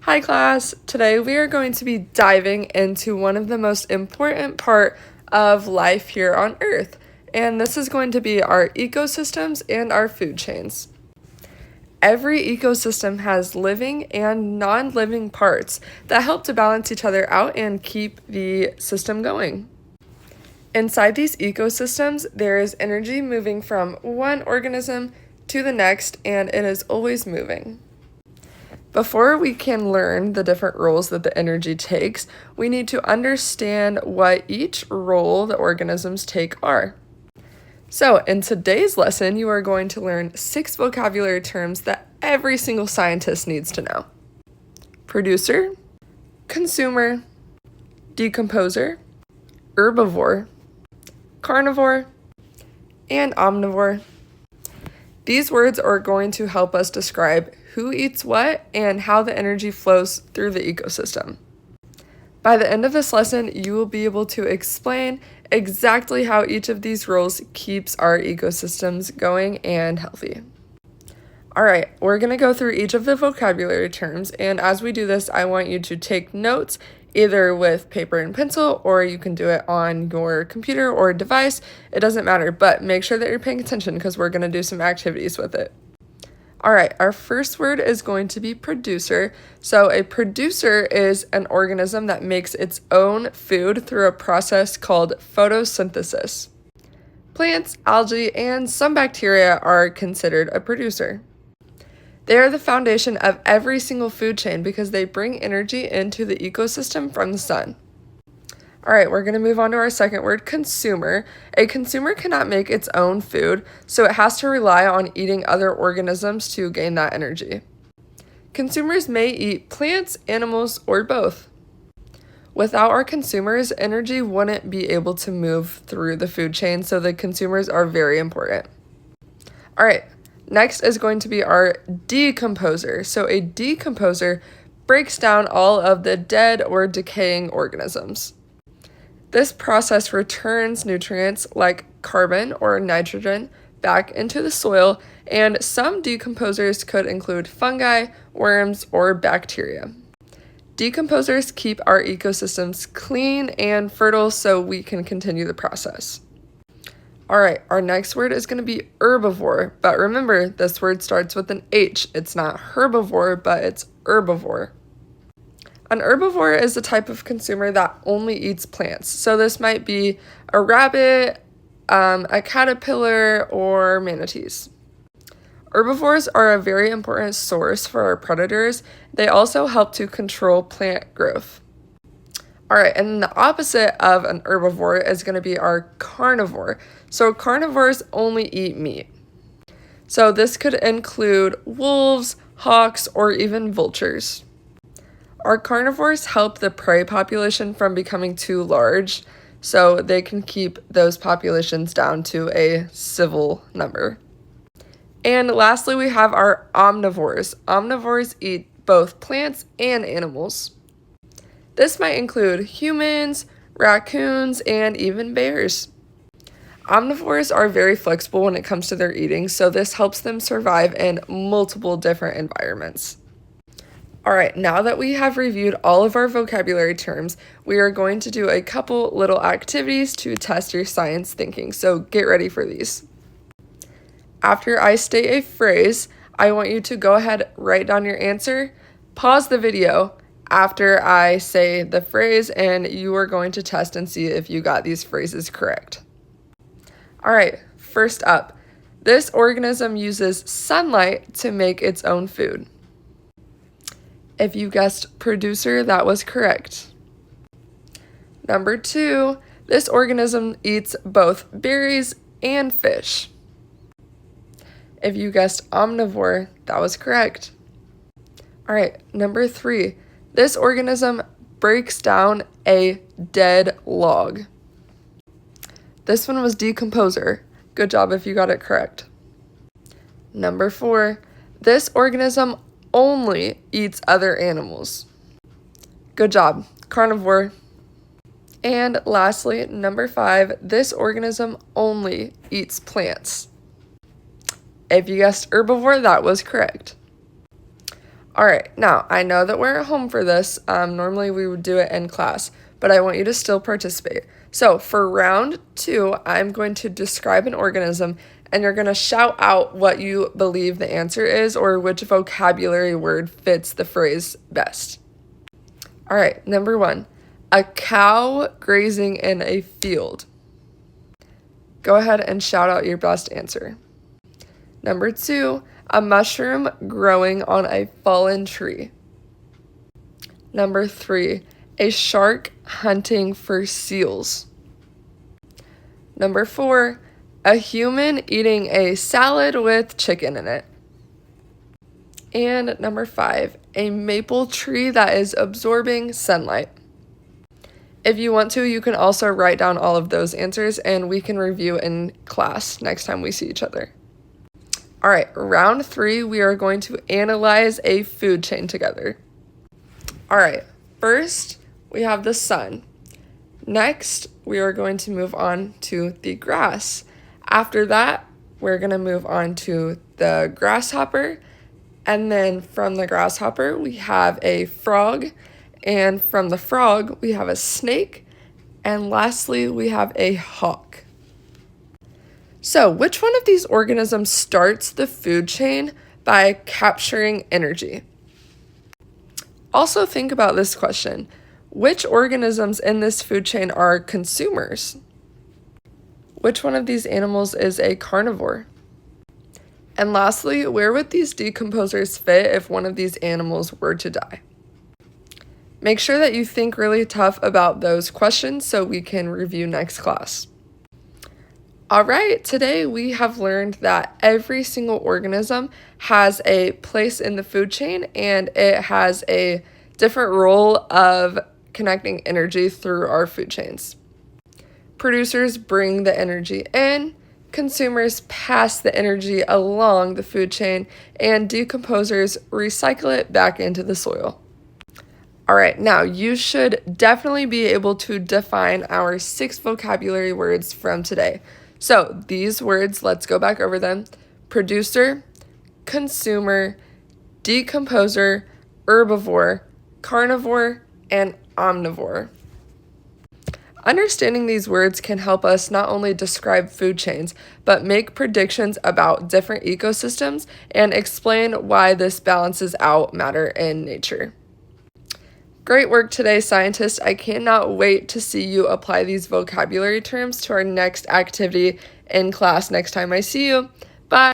Hi class! Today we are going to be diving into one of the most important part of life here on Earth, and this is going to be our ecosystems and our food chains. Every ecosystem has living and non-living parts that help to balance each other out and keep the system going. Inside these ecosystems, there is energy moving from one organism to the next, and it is always moving. Before we can learn the different roles that the energy takes, we need to understand what each role the organisms take are. So, in today's lesson, you are going to learn 6 vocabulary terms that every single scientist needs to know. Producer, consumer, decomposer, herbivore, carnivore, and omnivore. These words are going to help us describe who eats what and how the energy flows through the ecosystem. By the end of this lesson, you will be able to explain exactly how each of these roles keeps our ecosystems going and healthy. Alright, we're going to go through each of the vocabulary terms, and as we do this, I want you to take notes either with paper and pencil, or you can do it on your computer or device. It doesn't matter, but make sure that you're paying attention because we're going to do some activities with it. Alright, our first word is going to be producer. So a producer is an organism that makes its own food through a process called photosynthesis. Plants, algae, and some bacteria are considered a producer. They are the foundation of every single food chain because they bring energy into the ecosystem from the sun. Alright, we're going to move on to our second word, consumer. A consumer cannot make its own food, so it has to rely on eating other organisms to gain that energy. Consumers may eat plants, animals, or both. Without our consumers, energy wouldn't be able to move through the food chain, so the consumers are very important. Alright, next is going to be our decomposer. So a decomposer breaks down all of the dead or decaying organisms. This process returns nutrients like carbon or nitrogen back into the soil, and some decomposers could include fungi, worms, or bacteria. Decomposers keep our ecosystems clean and fertile so we can continue the process. Alright, our next word is going to be herbivore, but remember, this word starts with an H. It's not herbivore, but it's herbivore. An herbivore is a type of consumer that only eats plants. So this might be a rabbit, a caterpillar, or manatees. Herbivores are a very important source for our predators. They also help to control plant growth. Alright, and the opposite of an herbivore is going to be our carnivore. So carnivores only eat meat. So this could include wolves, hawks, or even vultures. Our carnivores help the prey population from becoming too large, so they can keep those populations down to a civil number. And lastly, we have our omnivores. Omnivores eat both plants and animals. This might include humans, raccoons, and even bears. Omnivores are very flexible when it comes to their eating, so this helps them survive in multiple different environments. Alright, now that we have reviewed all of our vocabulary terms, we are going to do a couple little activities to test your science thinking, so get ready for these. After I state a phrase, I want you to go ahead, write down your answer, pause the video after I say the phrase, and you are going to test and see if you got these phrases correct. Alright, first up, this organism uses sunlight to make its own food. If you guessed producer, that was correct. Number 2, this organism eats both berries and fish. If you guessed omnivore, that was correct. Alright, number 3, this organism breaks down a dead log. This one was decomposer. Good job if you got it correct. Number 4, this organism only eats other animals. Good job, carnivore. And lastly, number 5, this organism only eats plants. If you guessed herbivore, that was correct. All right, now I know that we're at home for this. Normally we would do it in class, but I want you to still participate. So for round 2, I'm going to describe an organism and you're going to shout out what you believe the answer is or which vocabulary word fits the phrase best. All right, number 1, a cow grazing in a field. Go ahead and shout out your best answer. Number 2, a mushroom growing on a fallen tree. Number 3, a shark hunting for seals. Number 4, a human eating a salad with chicken in it. And number 5, a maple tree that is absorbing sunlight. If you want to, you can also write down all of those answers and we can review in class next time we see each other. All right, round 3, we are going to analyze a food chain together. All right, first we have the sun. Next, we are going to move on to the grass. After that, we're going to move on to the grasshopper. And then from the grasshopper, we have a frog. And from the frog, we have a snake. And lastly, we have a hawk. So, which one of these organisms starts the food chain by capturing energy? Also, think about this question. Which organisms in this food chain are consumers? Which one of these animals is a carnivore? And lastly, where would these decomposers fit if one of these animals were to die? Make sure that you think really tough about those questions so we can review next class. All right, today we have learned that every single organism has a place in the food chain and it has a different role of connecting energy through our food chains. Producers bring the energy in, consumers pass the energy along the food chain, and decomposers recycle it back into the soil. All right, now you should definitely be able to define our 6 vocabulary words from today. So these words, let's go back over them. Producer, consumer, decomposer, herbivore, carnivore, and omnivore. Understanding these words can help us not only describe food chains, but make predictions about different ecosystems and explain why this balances out matter in nature. Great work today, scientists. I cannot wait to see you apply these vocabulary terms to our next activity in class next time I see you.